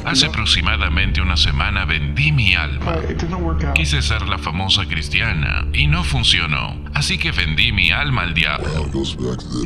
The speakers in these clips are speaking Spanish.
Hace aproximadamente una semana vendí mi alma. Quise ser la famosa cristiana y no funcionó, así que vendí mi alma al diablo.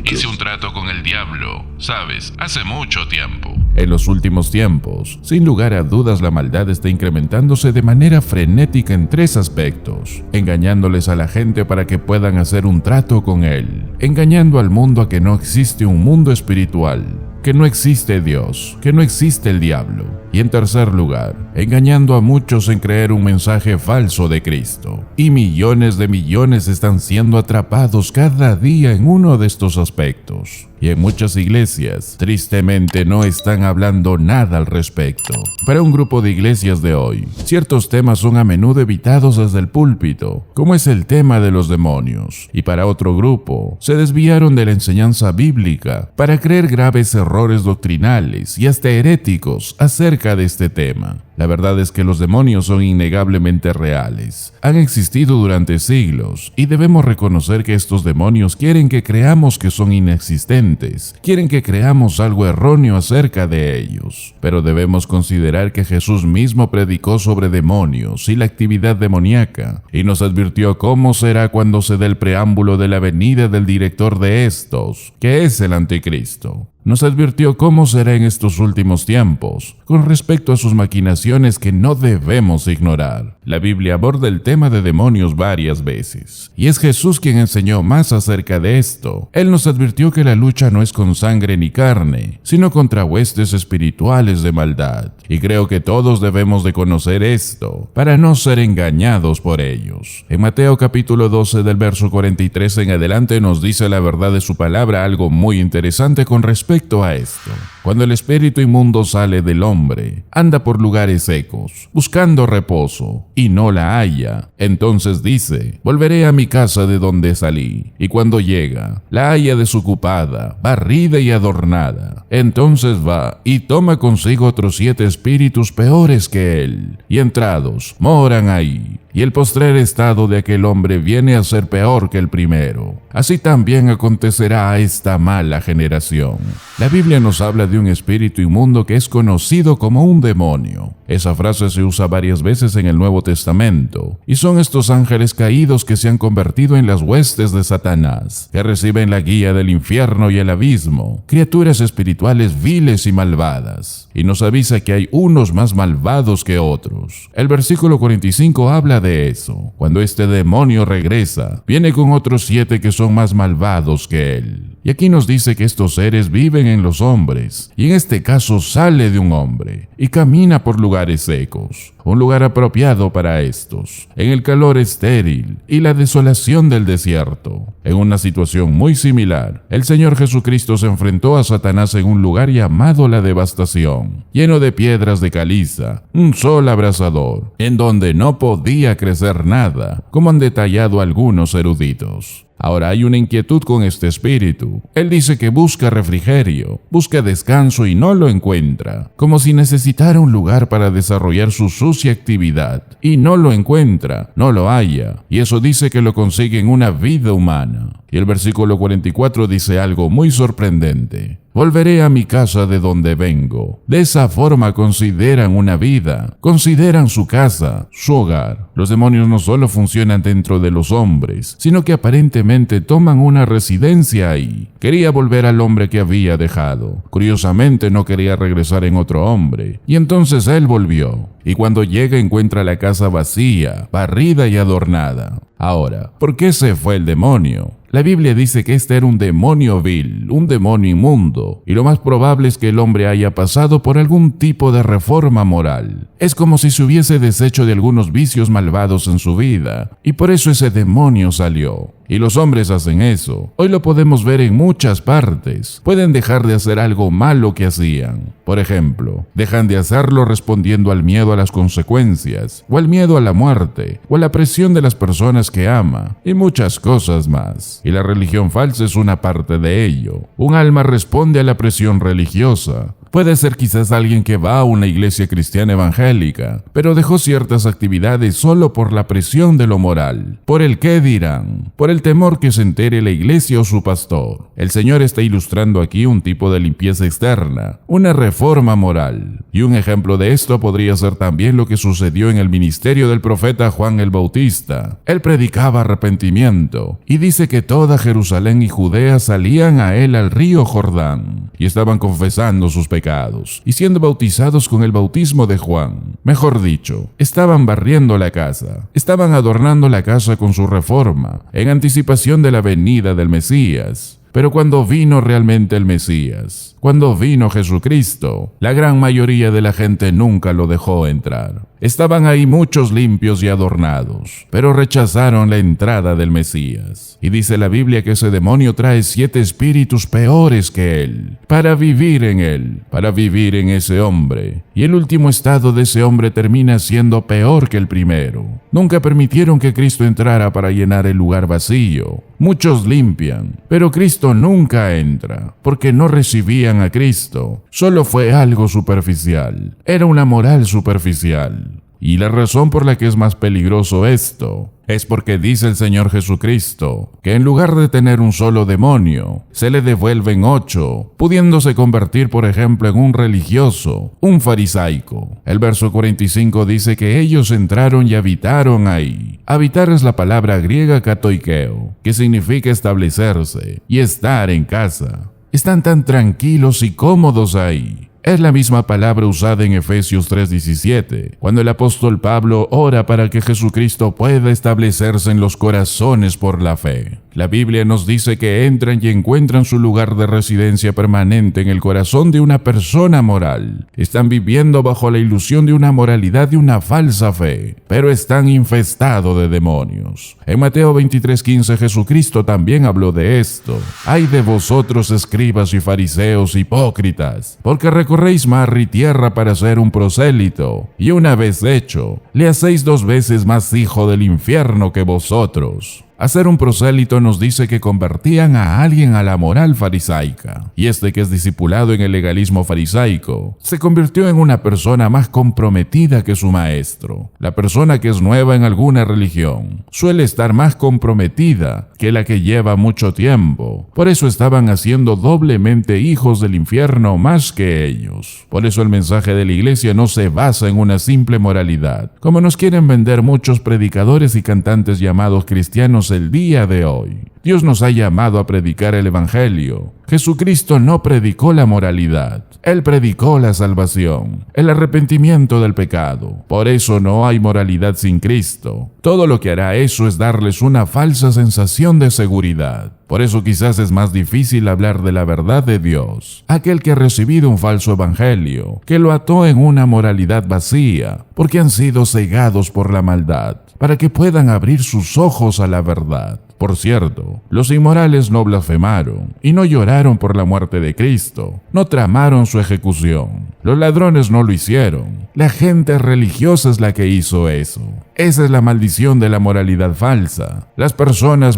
Hice un trato con el diablo, ¿sabes? Hace mucho tiempo. En los últimos tiempos, sin lugar a dudas, la maldad está incrementándose de manera frenética en 3 aspectos: engañándoles a la gente para que puedan hacer un trato con él, engañando al mundo a que no existe un mundo espiritual, que no existe Dios, que no existe el diablo, y en tercer lugar, engañando a muchos en creer un mensaje falso de Cristo. Y millones de millones están siendo atrapados cada día en uno de estos aspectos. Y en muchas iglesias, tristemente, no están hablando nada al respecto. Para un grupo de iglesias de hoy, ciertos temas son a menudo evitados desde el púlpito, como es el tema de los demonios. Y para otro grupo, se desviaron de la enseñanza bíblica para creer graves errores doctrinales y hasta heréticos acerca de este tema. La verdad es que los demonios son innegablemente reales. Han existido durante siglos y debemos reconocer que estos demonios quieren que creamos que son inexistentes, quieren que creamos algo erróneo acerca de ellos. Pero debemos considerar que Jesús mismo predicó sobre demonios y la actividad demoníaca, y nos advirtió cómo será cuando se dé el preámbulo de la venida del director de estos, que es el Anticristo. Nos advirtió cómo será en estos últimos tiempos, con respecto a sus maquinaciones que no debemos ignorar. La Biblia aborda el tema de demonios varias veces, y es Jesús quien enseñó más acerca de esto. Él nos advirtió que la lucha no es con sangre ni carne, sino contra huestes espirituales de maldad, y creo que todos debemos de conocer esto, para no ser engañados por ellos. En Mateo capítulo 12 del verso 43 en adelante nos dice la verdad de su palabra algo muy interesante con respecto a esto. Cuando el espíritu inmundo sale del hombre, anda por lugares secos, buscando reposo, y no la halla. Entonces dice: volveré a mi casa de donde salí. Y cuando llega, la halla desocupada, barrida y adornada. Entonces va y toma consigo otros 7 espíritus peores que él, y entrados, moran ahí. Y el postrer estado de aquel hombre viene a ser peor que el primero. Así también acontecerá a esta mala generación. La Biblia nos habla de un espíritu inmundo que es conocido como un demonio. Esa frase se usa varias veces en el Nuevo Testamento, y son estos ángeles caídos que se han convertido en las huestes de Satanás, que reciben la guía del infierno y el abismo, criaturas espirituales viles y malvadas. Y nos avisa que hay unos más malvados que otros. El versículo 45 habla de eso. Cuando este demonio regresa, viene con otros 7 que son más malvados que él. Y aquí nos dice que estos seres viven en los hombres, y en este caso sale de un hombre, y camina por lugares secos, un lugar apropiado para estos, en el calor estéril y la desolación del desierto. En una situación muy similar, el Señor Jesucristo se enfrentó a Satanás en un lugar llamado la devastación, lleno de piedras de caliza, un sol abrasador, en donde no podía crecer nada, como han detallado algunos eruditos. Ahora hay una inquietud con este espíritu. Él dice que busca refrigerio, busca descanso y no lo encuentra, como si necesitara un lugar para desarrollar su sucia actividad. Y no lo encuentra, no lo halla, y eso dice que lo consigue en una vida humana. Y el versículo 44 dice algo muy sorprendente: volveré a mi casa de donde vengo. De esa forma consideran una vida, consideran su casa, su hogar. Los demonios no solo funcionan dentro de los hombres, sino que aparentemente toman una residencia ahí. Quería volver al hombre que había dejado. Curiosamente no quería regresar en otro hombre, y entonces él volvió. Y cuando llega encuentra la casa vacía, barrida y adornada. Ahora, ¿por qué se fue el demonio? La Biblia dice que este era un demonio vil, un demonio inmundo, y lo más probable es que el hombre haya pasado por algún tipo de reforma moral. Es como si se hubiese deshecho de algunos vicios malvados en su vida, y por eso ese demonio salió. Y los hombres hacen eso. Hoy lo podemos ver en muchas partes. Pueden dejar de hacer algo malo que hacían. Por ejemplo, dejan de hacerlo respondiendo al miedo a las consecuencias, o al miedo a la muerte, o a la presión de las personas que ama, y muchas cosas más. Y la religión falsa es una parte de ello. Un alma responde a la presión religiosa, Puede ser quizás alguien que va a una iglesia cristiana evangélica, pero dejó ciertas actividades solo por la presión de lo moral, por el qué dirán, por el temor que se entere la iglesia o su pastor. El Señor está ilustrando aquí un tipo de limpieza externa, una reforma moral. Y un ejemplo de esto podría ser también lo que sucedió en el ministerio del profeta Juan el Bautista. Él predicaba arrepentimiento y dice que toda Jerusalén y Judea salían a él al río Jordán y estaban confesando sus pecados y siendo bautizados con el bautismo de Juan. Mejor dicho, estaban barriendo la casa, estaban adornando la casa con su reforma en anticipación de la venida del Mesías. Pero cuando vino realmente el Mesías, cuando vino Jesucristo, la gran mayoría de la gente nunca lo dejó entrar. Estaban ahí muchos limpios y adornados, pero rechazaron la entrada del Mesías. Y dice la Biblia que ese demonio trae 7 espíritus peores que él, para vivir en él, para vivir en ese hombre. Y el último estado de ese hombre termina siendo peor que el primero. Nunca permitieron que Cristo entrara para llenar el lugar vacío. Muchos limpian, pero Cristo nunca entra, porque no recibían a Cristo. Solo fue algo superficial. Era una moral superficial. Y la razón por la que es más peligroso esto es porque dice el Señor Jesucristo que en lugar de tener un solo demonio, se le devuelven 8, pudiéndose convertir, por ejemplo, en un religioso, un farisaico. El verso 45 dice que ellos entraron y habitaron ahí. Habitar es la palabra griega katoikeo, que significa establecerse y estar en casa. Están tan tranquilos y cómodos ahí. Es la misma palabra usada en Efesios 3:17, cuando el apóstol Pablo ora para que Jesucristo pueda establecerse en los corazones por la fe. La Biblia nos dice que entran y encuentran su lugar de residencia permanente en el corazón de una persona moral. Están viviendo bajo la ilusión de una moralidad de una falsa fe, pero están infestados de demonios. En Mateo 23:15 Jesucristo también habló de esto. ¡Ay de vosotros, escribas y fariseos hipócritas! Porque recorréis mar y tierra para ser un prosélito, y una vez hecho, le hacéis 2 veces más hijo del infierno que vosotros. Hacer un prosélito nos dice que convertían a alguien a la moral farisaica, y este que es discipulado en el legalismo farisaico, se convirtió en una persona más comprometida que su maestro. La persona que es nueva en alguna religión suele estar más comprometida que la que lleva mucho tiempo. Por eso estaban haciendo doblemente hijos del infierno más que ellos. Por eso el mensaje de la iglesia no se basa en una simple moralidad, como nos quieren vender muchos predicadores y cantantes llamados cristianos el día de hoy. Dios nos ha llamado a predicar el Evangelio. Jesucristo no predicó la moralidad. Él predicó la salvación, el arrepentimiento del pecado. Por eso no hay moralidad sin Cristo. Todo lo que hará eso es darles una falsa sensación de seguridad. Por eso quizás es más difícil hablar de la verdad de Dios. Aquel que ha recibido un falso evangelio, que lo ató en una moralidad vacía, porque han sido cegados por la maldad, para que puedan abrir sus ojos a la verdad. Por cierto, los inmorales no blasfemaron y no lloraron por la muerte de Cristo, no tramaron su ejecución. Los ladrones no lo hicieron. La gente religiosa es la que hizo eso. Esa es la maldición de la moralidad falsa. Las personas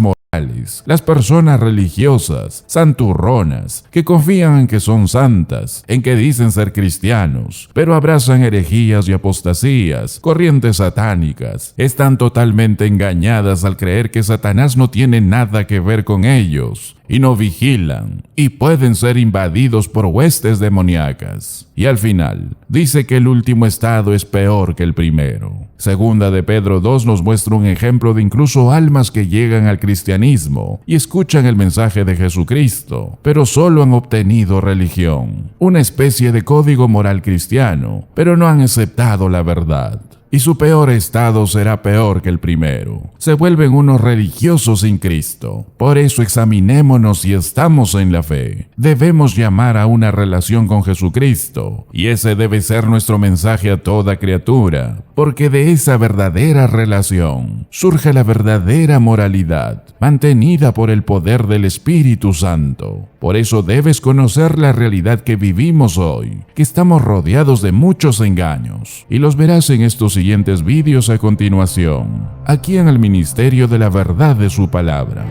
las personas religiosas, santurronas, que confían en que son santas, en que dicen ser cristianos, pero abrazan herejías y apostasías, corrientes satánicas, están totalmente engañadas al creer que Satanás no tiene nada que ver con ellos, y no vigilan, y pueden ser invadidos por huestes demoníacas. Y al final, dice que el último estado es peor que el primero. Segunda de Pedro 2 nos muestra un ejemplo de incluso almas que llegan al cristianismo y escuchan el mensaje de Jesucristo, pero solo han obtenido religión, una especie de código moral cristiano, pero no han aceptado la verdad. Y su peor estado será peor que el primero. Se vuelven unos religiosos sin Cristo. Por eso examinémonos si estamos en la fe. Debemos llamar a una relación con Jesucristo, y ese debe ser nuestro mensaje a toda criatura, porque de esa verdadera relación surge la verdadera moralidad, mantenida por el poder del Espíritu Santo. Por eso debes conocer la realidad que vivimos hoy, que estamos rodeados de muchos engaños, y los verás en estos siguientes vídeos a continuación, aquí en el Ministerio de la Verdad de su Palabra.